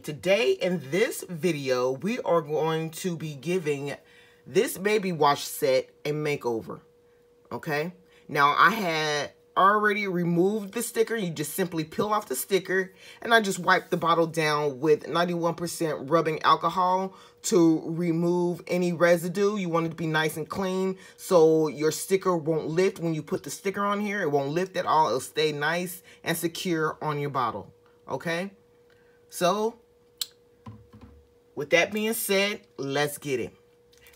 today in this video, we are going to be giving this baby wash set a makeover, okay? Now, I had already removed the sticker. You just simply peel off the sticker, and I just wiped the bottle down with 91% rubbing alcohol to remove any residue. You want it to be nice and clean so your sticker won't lift when you put the sticker on here. It won't lift at all. It'll stay nice and secure on your bottle, okay? So, with that being said, let's get it.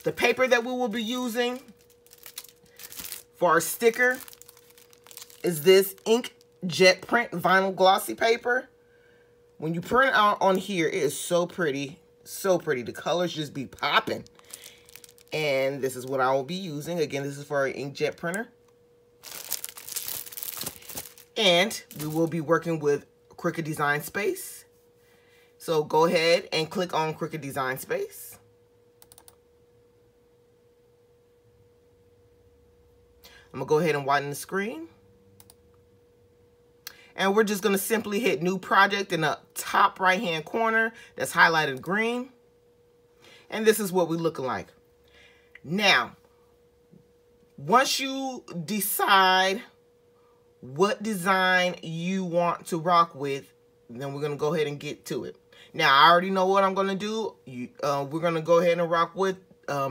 The paper that we will be using for our sticker is this inkjet print vinyl glossy paper. When you print out on here, it is so pretty. So pretty. The colors just be popping. And this is what I will be using. Again, this is for our inkjet printer. And we will be working with Cricut Design Space. So go ahead and click on Cricut Design Space. I'm going to go ahead and widen the screen. And we're just going to simply hit New Project in the top right-hand corner that's highlighted green. And this is what we're looking like. Now, once you decide what design you want to rock with, then we're going to go ahead and get to it. Now, I already know what I'm going to do. We're going to go ahead and rock with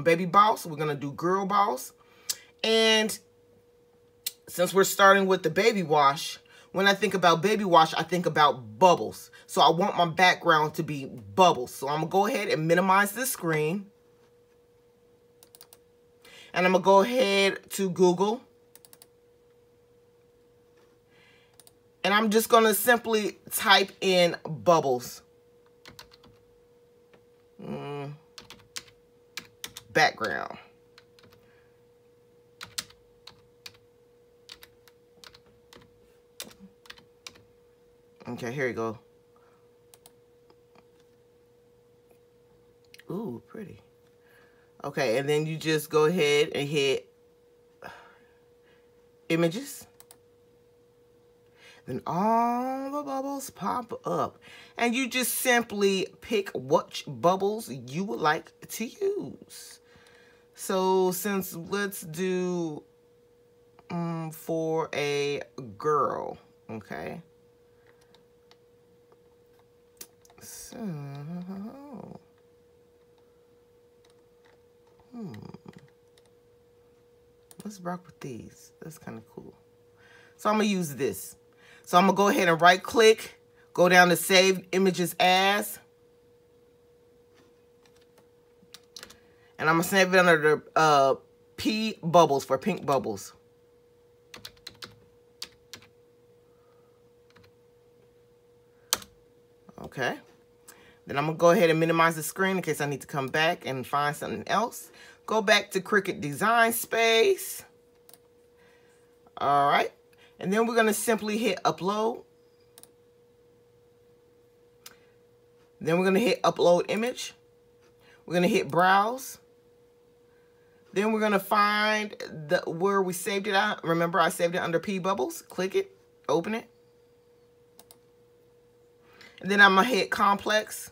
Baby Boss. We're going to do Girl Boss. And since we're starting with the baby wash, when I think about baby wash, I think about bubbles. So I want my background to be bubbles. So I'm going to go ahead and minimize this screen. And I'm going to go ahead to Google. And I'm just going to simply type in bubbles. Background. Okay, here you go. Ooh, pretty. Okay, and then you just go ahead and hit images. Then all the bubbles pop up. And you just simply pick what bubbles you would like to use. So since let's do for a girl, okay? So, let's rock with these. That's kind of cool. So I'm going to use this. So I'm going to go ahead and right click, go down to Save Images As. And I'm going to save it under the P bubbles for pink bubbles. Okay. Then I'm going to go ahead and minimize the screen in case I need to come back and find something else. Go back to Cricut Design Space. All right. And then we're going to simply hit Upload. Then we're going to hit Upload Image. We're going to hit Browse. Then we're going to find where we saved it out. Remember, I saved it under P Bubbles. Click it. Open it. And then I'm going to hit Complex.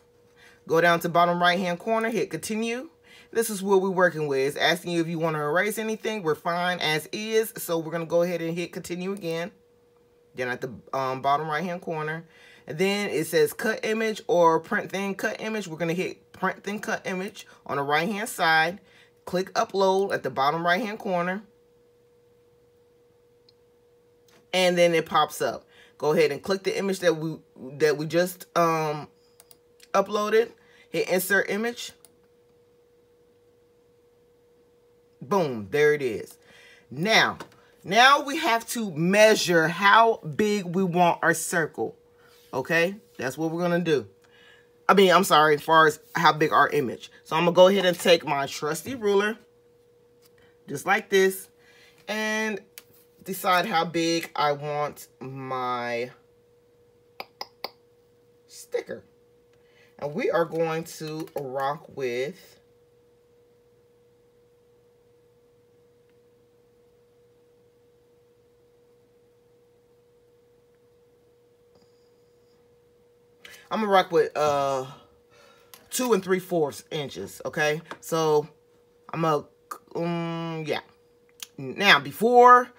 Go down to bottom right-hand corner. Hit Continue. This is what we're working with. It's asking you if you want to erase anything. We're fine as is. So we're going to go ahead and hit Continue again. Then at the bottom right-hand corner. And then it says Cut Image or Print Then Cut Image. We're going to hit Print Then Cut Image on the right-hand side. Click Upload at the bottom right-hand corner. And then it pops up. Go ahead and click the image that we just uploaded. Hit Insert Image. Boom, there it is. Now we have to measure how big we want our circle. Okay? That's what we're going to do. I'm sorry, as far as how big our image. So I'm going to go ahead and take my trusty ruler, just like this, and decide how big I want my sticker. And we are going to rock with I'm gonna rock with 2 3/4 inches. Okay, so I'm gonna yeah. Now before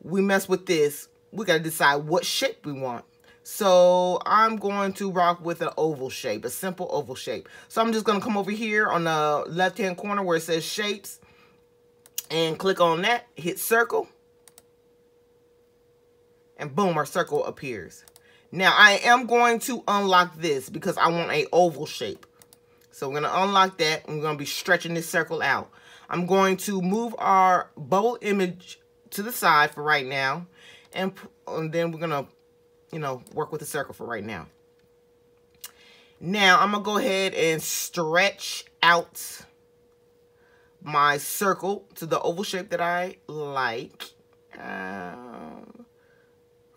we mess with this, we gotta decide what shape we want. So I'm going to rock with an oval shape, a simple oval shape. So I'm just gonna come over here on the left hand corner where it says shapes and click on that, hit circle, and boom, our circle appears. Now I am going to unlock this because I want an oval shape. So we're gonna unlock that and we're gonna be stretching this circle out. I'm going to move our bubble image to the side for right now, and then we're gonna, you know, work with the circle for right now. Now I'm gonna go ahead and stretch out my circle to the oval shape that I like.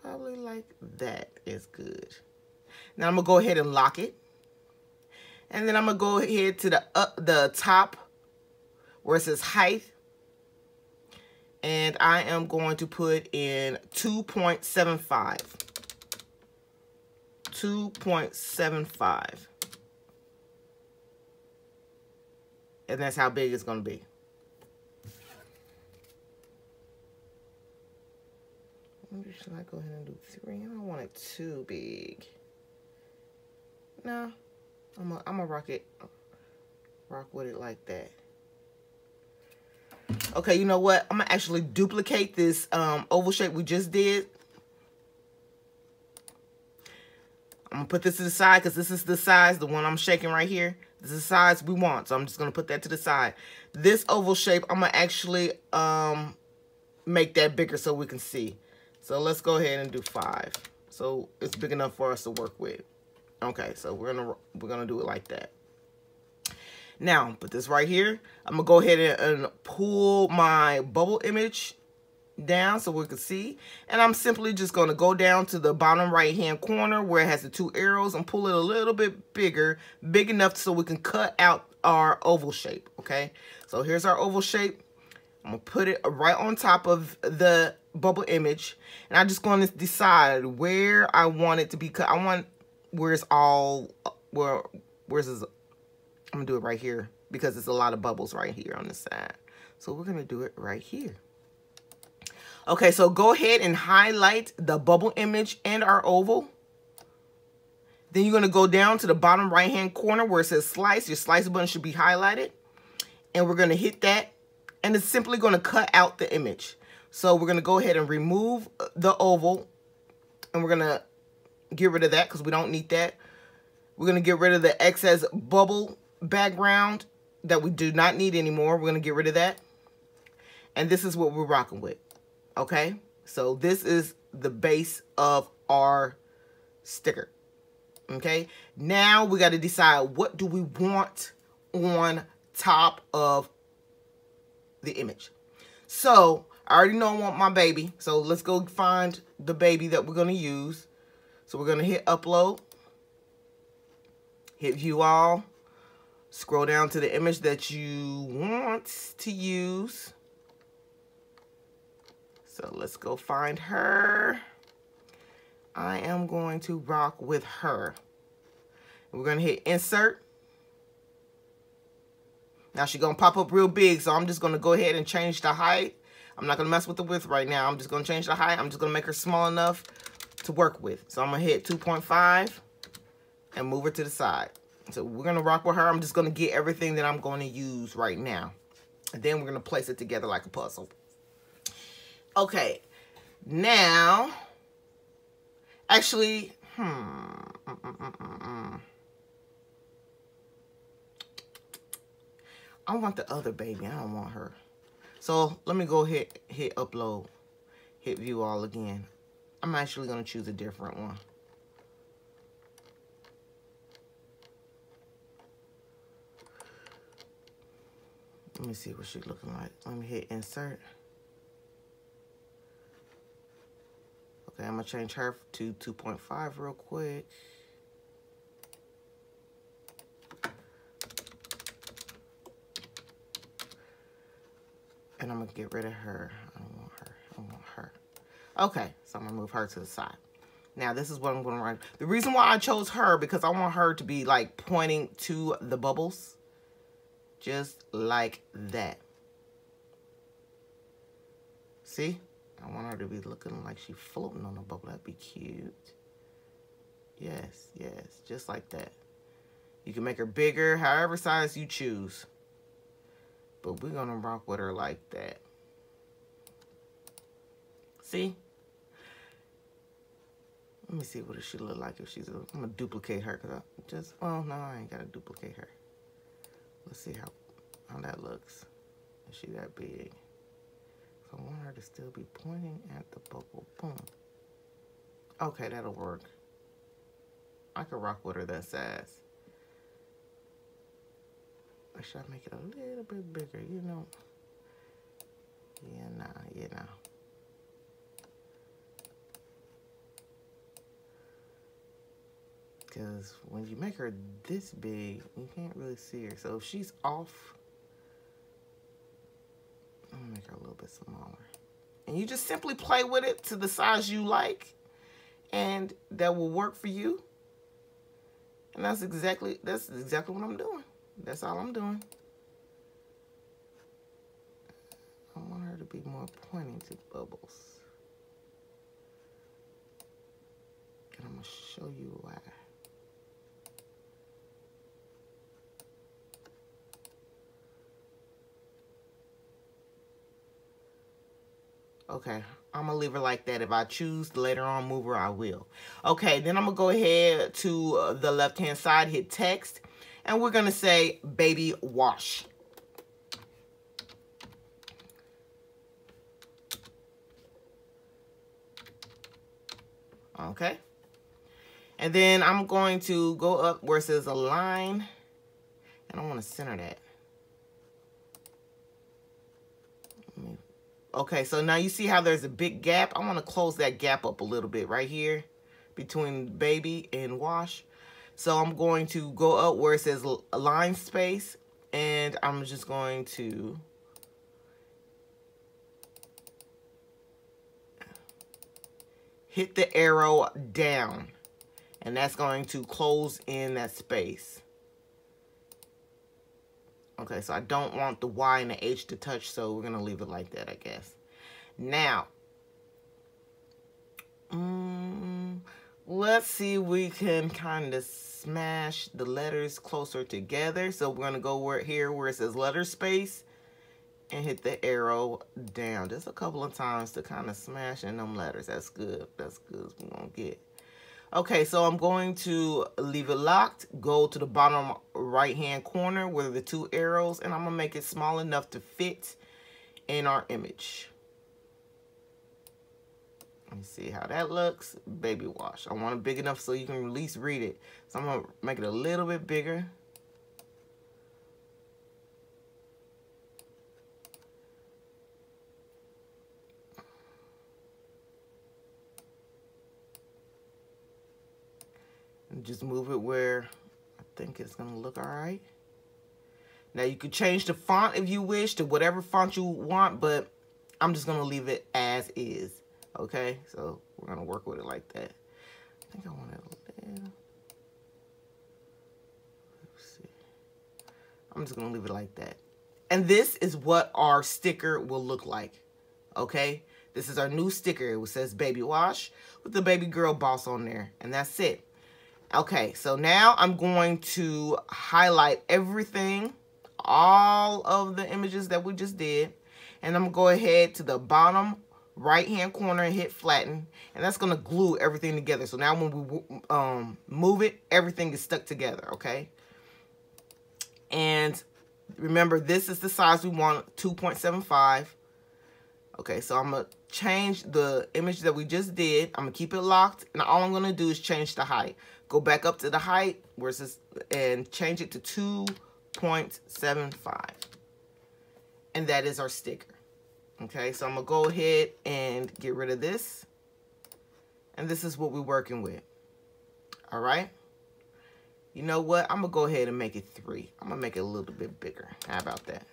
Probably like that is good. Now I'm gonna go ahead and lock it, and then I'm gonna go ahead to the top where it says height, and I am going to put in 2.75. 2.75. And that's how big it's going to be. Should I go ahead and do 3? I don't want it too big. No, I'm gonna rock with it like that. Okay, you know what? I'm gonna actually duplicate this oval shape we just did. I'm gonna put this to the side because this is the size, the one I'm shaking right here. This is the size we want, so I'm just gonna put that to the side. This oval shape, I'm gonna actually make that bigger so we can see. So let's go ahead and do 5. So it's big enough for us to work with. Okay, so we're gonna do it like that. Now, put this right here. I'm gonna go ahead and pull my bubble image down so we can see. And I'm simply just gonna go down to the bottom right hand corner where it has the 2 arrows and pull it a little bit bigger, big enough so we can cut out our oval shape, okay? So here's our oval shape. I'm gonna put it right on top of the bubble image, and I'm just gonna decide where I want it to be cut. I want where's this. I'm gonna do it right here because there's a lot of bubbles right here on the side. So we're gonna do it right here. Okay, so go ahead and highlight the bubble image and our oval. Then you're gonna go down to the bottom right hand corner where it says slice. Your slice button should be highlighted. And we're gonna hit that, and it's simply gonna cut out the image. So we're gonna go ahead and remove the oval, and we're gonna get rid of that because we don't need that. We're gonna get rid of the excess bubble background that we do not need anymore. We're gonna get rid of that. And this is what we're rocking with. Okay? So this is the base of our sticker. Okay? Now we got to decide what do we want on top of the image. So I already know I want my baby. So let's go find the baby that we're going to use. So we're going to hit upload. Hit view all. Scroll down to the image that you want to use. So let's go find her. I am going to rock with her. We're going to hit insert. Now she's going to pop up real big, so I'm just going to go ahead and change the height. I'm not going to mess with the width right now. I'm just going to change the height. I'm just going to make her small enough to work with. So I'm going to hit 2.5 and move her to the side. So we're going to rock with her. I'm just going to get everything that I'm going to use right now. And then we're going to place it together like a puzzle. Okay. Now, actually, I want the other baby. I don't want her. So let me go hit upload. Hit view all again. I'm actually going to choose a different one. Let me see what she's looking like. Let me hit insert. Okay, I'm going to change her to 2.5 real quick. And I'm going to get rid of her. I don't want her. I want her. Okay, so I'm going to move her to the side. Now, this is what I'm going to write. The reason why I chose her, because I want her to be like pointing to the bubbles. Just like that. See? I want her to be looking like she's floating on a bubble. That'd be cute. Yes, yes, just like that. You can make her bigger, however size you choose. But we're going to rock with her like that. See? Let me see what does she look like if she's I'm going to duplicate her. Cause well, no, I ain't got to duplicate her. Let's see how that looks. Is she that big? So I want her to still be pointing at the bubble. Boom. Okay, that'll work. I could rock with her that size. Or should I make it a little bit bigger, you know? Yeah, nah. Because when you make her this big, you can't really see her. So if she's off, I'm going to make her a little bit smaller. And you just simply play with it to the size you like. And that will work for you. And that's exactly what I'm doing. That's all I'm doing. I want her to be more pointing to bubbles. And I'm going to show you why. Okay, I'm going to leave her like that. If I choose to later on move her, I will. Okay, then I'm going to go ahead to the left-hand side, hit text, and we're going to say baby wash. Okay. And then I'm going to go up where it says align, and I want to center that. Okay, so now you see how there's a big gap? I want to close that gap up a little bit right here between baby and wash. So I'm going to go up where it says align space, and I'm just going to hit the arrow down, and that's going to close in that space. Okay, so I don't want the Y and the H to touch, so we're going to leave it like that, I guess. Now, let's see if we can kind of smash the letters closer together. So we're going to go here where it says letter space and hit the arrow down just a couple of times to kind of smash in them letters. That's good. That's good as we're going to get. Okay, so I'm going to leave it locked, go to the bottom right-hand corner where the two arrows, and I'm going to make it small enough to fit in our image. Let me see how that looks. Baby wash. I want it big enough so you can at least read it. So I'm going to make it a little bit bigger. And just move it where I think it's going to look all right. Now you could change the font if you wish to whatever font you want, but I'm just going to leave it as is. Okay, so we're going to work with it like that. I think I want it a little. Let's see. I'm just going to leave it like that. And this is what our sticker will look like. Okay, this is our new sticker. It says baby wash with the baby girl boss on there. And that's it. Okay, so now I'm going to highlight everything, all of the images that we just did. And I'm going to go ahead to the bottom right-hand corner and hit flatten. And that's going to glue everything together. So now when we move it, everything is stuck together, okay? And remember, this is the size we want, 2.75. Okay, so I'm going to change the image that we just did. I'm going to keep it locked. And all I'm going to do is change the height. Go back up to the height where it says, and change it to 2.75. And that is our sticker. Okay, so I'm going to go ahead and get rid of this. And this is what we're working with. All right. You know what? I'm going to go ahead and make it 3. I'm going to make it a little bit bigger. How about that?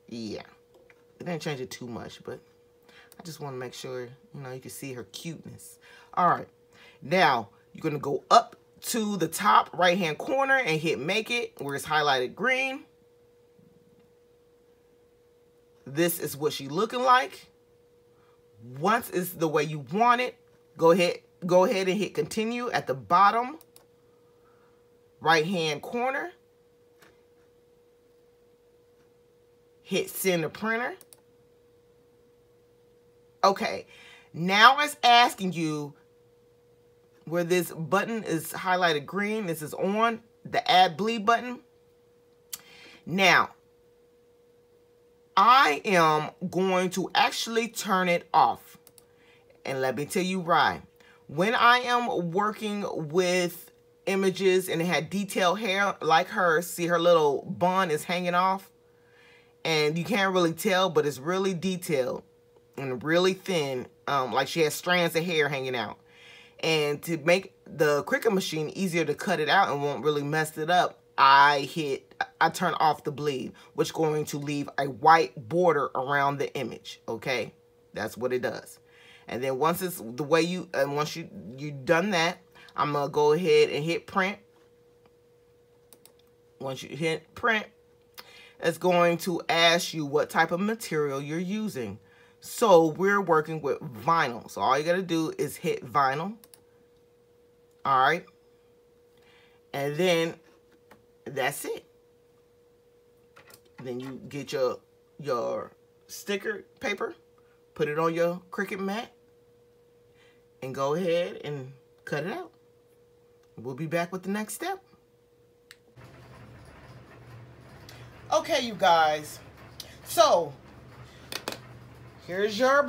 Yeah. It didn't change it too much, but I Just want to make sure, you know, you can see her cuteness. All right. Now, you're going to go up to the top right-hand corner and hit Make It, where it's highlighted green. This is what she's looking like. Once it's the way you want it, go ahead and hit Continue at the bottom right-hand corner. Hit Send to Printer. Okay, now it's asking you where this button is highlighted green. This is on the Add Bleed button. Now, I am going to actually turn it off. And let me tell you why. When I am working with images and it had detailed hair like hers, see her little bun is hanging off. And you can't really tell, but it's really detailed and really thin, like she has strands of hair hanging out. And to make the Cricut machine easier to cut it out and won't really mess it up, I turn off the bleed, which is going to leave a white border around the image. Okay, that's what it does. And then once it's the way once you've done that, I'm gonna go ahead and hit Print. Once you hit Print, it's going to ask you what type of material you're using. So we're working with vinyl. So all you got to do is hit vinyl. All right. And then that's it. Then you get your sticker paper, put it on your Cricut mat, and go ahead and cut it out. We'll be back with the next step. Okay, you guys. So here's your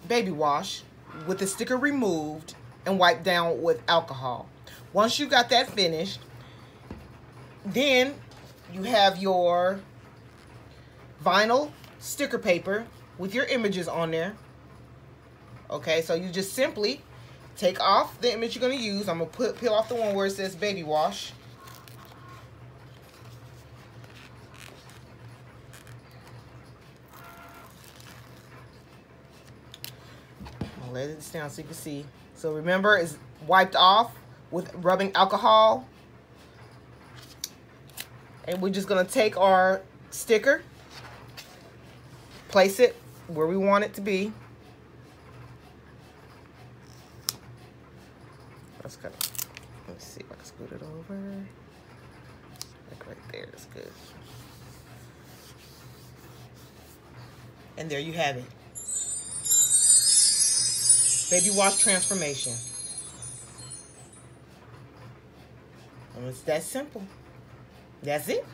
baby wash with the sticker removed and wiped down with alcohol. Once you got that finished, then you have your vinyl sticker paper with your images on there. Okay, so you just simply take off the image you're going to use. I'm going to peel off the one where it says baby wash. I'll lay this down so you can see. So remember, it's wiped off with rubbing alcohol. And we're just going to take our sticker, place it where we want it to be. Let's cut it. Let's see if I can scoot it over. Like right there, that's good. And there you have it. Baby wash transformation. And it's that simple. That's it.